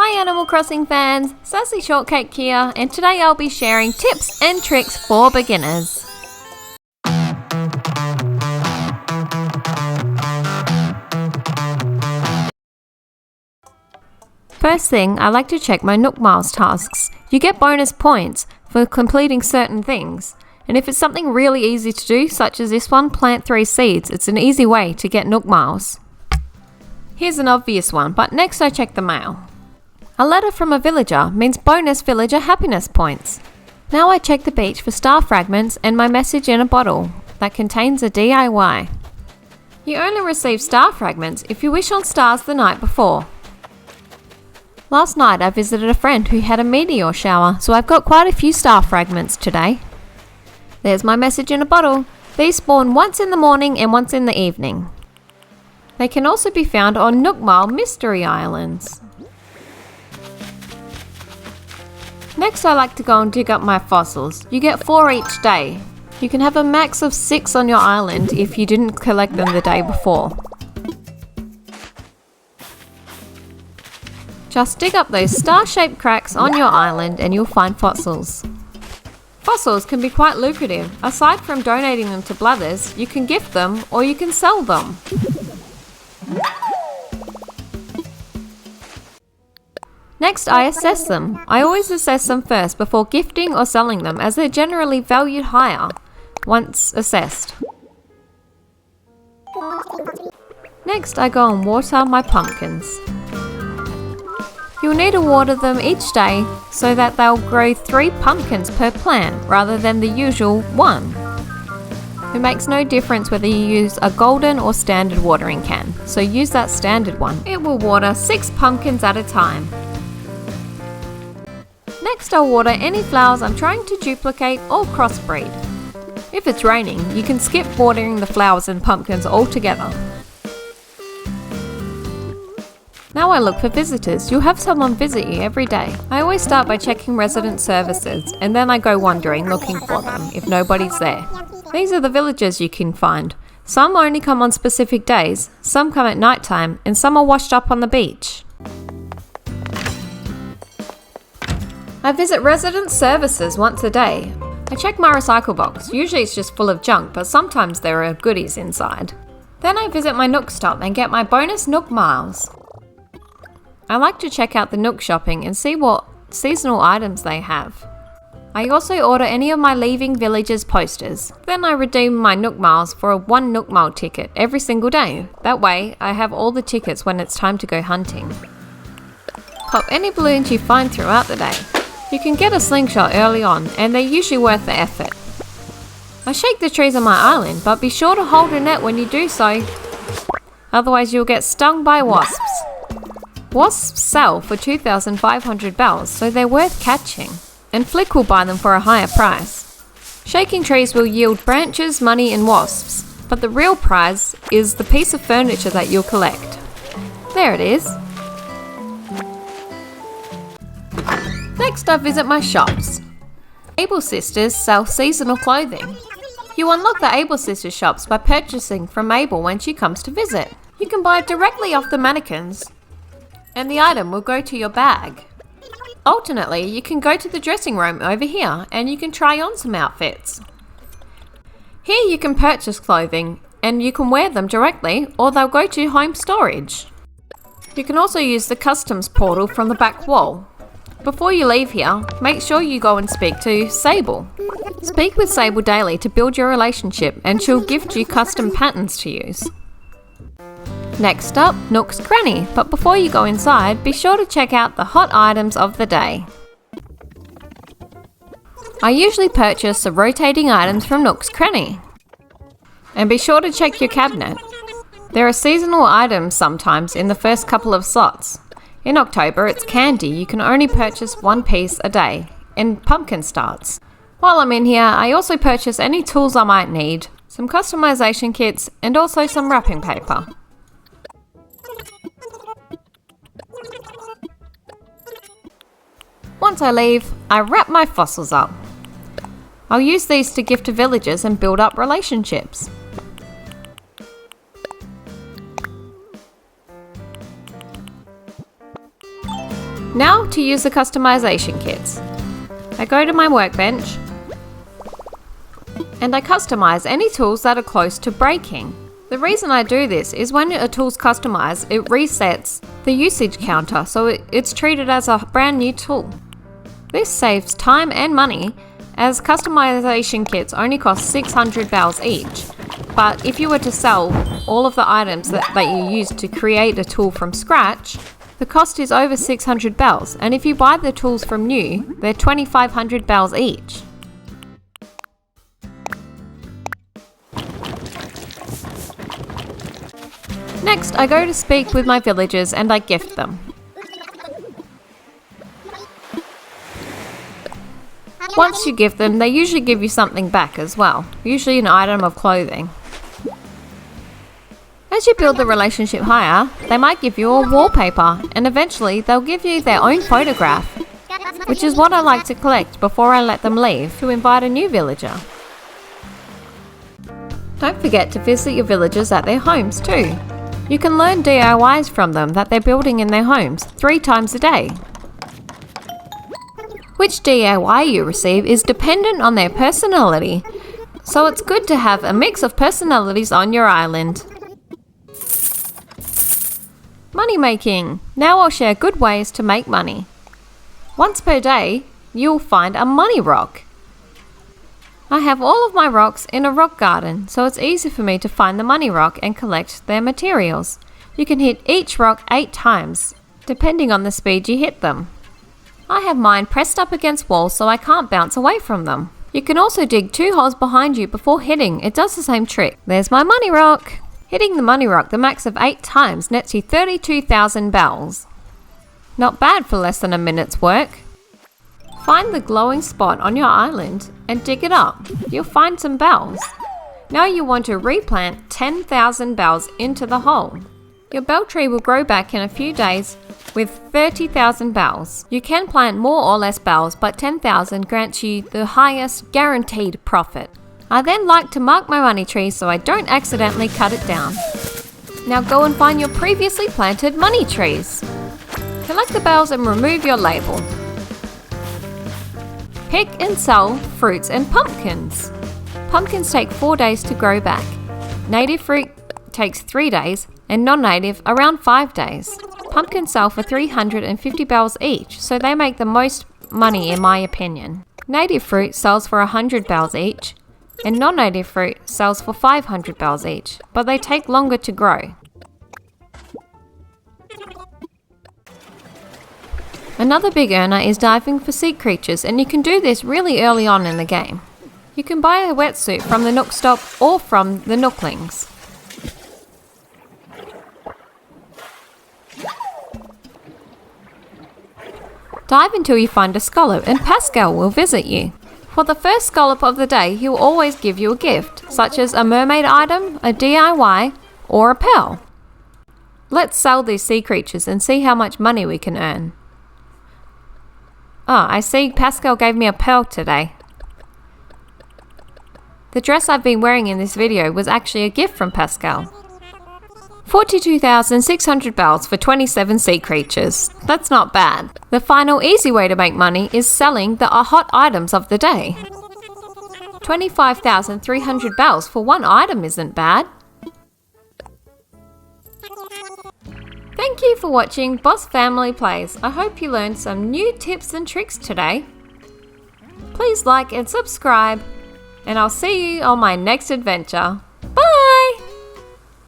Hi Animal Crossing fans, Sassy Shortcake here, and today I'll be sharing tips and tricks for beginners. First thing, I like to check my Nook Miles tasks. You get bonus points for completing certain things, and if it's something really easy to do, such as this one, plant 3 seeds, it's an easy way to get Nook Miles. Here's an obvious one, but next I check the mail. A letter from a villager means bonus villager happiness points. Now I check the beach for star fragments and my message in a bottle that contains a DIY. You only receive star fragments if you wish on stars the night before. Last night I visited a friend who had a meteor shower, so I've got quite a few star fragments today. There's my message in a bottle. These spawn once in the morning and once in the evening. They can also be found on Nook Mile Mystery Islands. Next I like to go and dig up my fossils. You get 4 each day. You can have a max of 6 on your island if you didn't collect them the day before. Just dig up those star-shaped cracks on your island and you'll find fossils. Fossils can be quite lucrative. Aside from donating them to Blathers, you can gift them or you can sell them. Next, I assess them. I always assess them first before gifting or selling them, as they're generally valued higher once assessed. Next, I go and water my pumpkins. You'll need to water them each day so that they'll grow 3 pumpkins per plant rather than the usual 1. It makes no difference whether you use a golden or standard watering can, so use that standard one. It will water 6 pumpkins at a time. Next I'll water any flowers I'm trying to duplicate or crossbreed. If it's raining, you can skip watering the flowers and pumpkins altogether. Now I look for visitors. You'll have someone visit you every day. I always start by checking resident services and then I go wandering looking for them if nobody's there. These are the villagers you can find. Some only come on specific days, some come at night time, and some are washed up on the beach. I visit resident services once a day. I check my recycle box. Usually it's just full of junk, but sometimes there are goodies inside. Then I visit my Nook stop and get my bonus Nook Miles. I like to check out the Nook shopping and see what seasonal items they have. I also order any of my leaving villages posters. Then I redeem my Nook Miles for a 1 Nook Mile ticket every single day. That way I have all the tickets when it's time to go hunting. Pop any balloons you find throughout the day. You can get a slingshot early on and they're usually worth the effort. I shake the trees on my island, but be sure to hold a net when you do so. Otherwise you'll get stung by wasps. Wasps sell for 2,500 bells, so they're worth catching. And Flick will buy them for a higher price. Shaking trees will yield branches, money and wasps, but the real prize is the piece of furniture that you'll collect. There it is. Next I visit my shops. Able Sisters sell seasonal clothing. You unlock the Able Sisters shops by purchasing from Mabel when she comes to visit. You can buy it directly off the mannequins and the item will go to your bag. Alternately, you can go to the dressing room over here and you can try on some outfits. Here you can purchase clothing and you can wear them directly or they'll go to home storage. You can also use the customs portal from the back wall. Before you leave here, make sure you go and speak to Sable. Speak with Sable daily to build your relationship and she'll gift you custom patterns to use. Next up, Nooks Granny, but before you go inside, be sure to check out the hot items of the day. I usually purchase the rotating items from Nooks Granny. And be sure to check your cabinet. There are seasonal items sometimes in the first couple of slots. In October, it's candy. You can only purchase 1 piece a day, and pumpkin starts. While I'm in here, I also purchase any tools I might need, some customization kits, and also some wrapping paper. Once I leave, I wrap my fossils up. I'll use these to gift to villagers and build up relationships. Now to use the customization kits. I go to my workbench and I customize any tools that are close to breaking. The reason I do this is when a tool's customized, it resets the usage counter, so it's treated as a brand new tool. This saves time and money, as customization kits only cost 600 bells each. But if you were to sell all of the items that you used to create a tool from scratch, the cost is over 600 bells, and if you buy the tools from new, they're 2,500 bells each. Next, I go to speak with my villagers and I gift them. Once you gift them, they usually give you something back as well, usually an item of clothing. As you build the relationship higher, they might give you a wallpaper, and eventually they'll give you their own photograph, which is what I like to collect before I let them leave to invite a new villager. Don't forget to visit your villagers at their homes too. You can learn DIYs from them that they're building in their homes 3 times a day. Which DIY you receive is dependent on their personality, so it's good to have a mix of personalities on your island. Money making. Now I'll share good ways to make money. Once per day, you'll find a money rock. I have all of my rocks in a rock garden, so it's easy for me to find the money rock and collect their materials. You can hit each rock 8 times, depending on the speed you hit them. I have mine pressed up against walls so I can't bounce away from them. You can also dig 2 holes behind you before hitting. It does the same trick. There's my money rock. Hitting the money rock the max of 8 times nets you 32,000 bells. Not bad for less than a minute's work. Find the glowing spot on your island and dig it up. You'll find some bells. Now you want to replant 10,000 bells into the hole. Your bell tree will grow back in a few days with 30,000 bells. You can plant more or less bells, but 10,000 grants you the highest guaranteed profit. I then like to mark my money tree so I don't accidentally cut it down. Now go and find your previously planted money trees. Collect the bells and remove your label. Pick and sell fruits and pumpkins. Pumpkins take 4 days to grow back. Native fruit takes 3 days and non-native around 5 days. Pumpkins sell for 350 bells each, so they make the most money in my opinion. Native fruit sells for 100 bells each, and non-native fruit sells for 500 bells each, but they take longer to grow. Another big earner is diving for sea creatures, and you can do this really early on in the game. You can buy a wetsuit from the Nook Stop or from the Nooklings. Dive until you find a scallop and Pascal will visit you. For the first scallop of the day, he'll always give you a gift, such as a mermaid item, a DIY, or a pearl. Let's sell these sea creatures and see how much money we can earn. Oh, I see Pascal gave me a pearl today. The dress I've been wearing in this video was actually a gift from Pascal. 42,600 bells for 27 sea creatures. That's not bad. The final easy way to make money is selling the hot items of the day. 25,300 bells for one item isn't bad. Thank you for watching Boss Family Plays. I hope you learned some new tips and tricks today. Please like and subscribe, and I'll see you on my next adventure.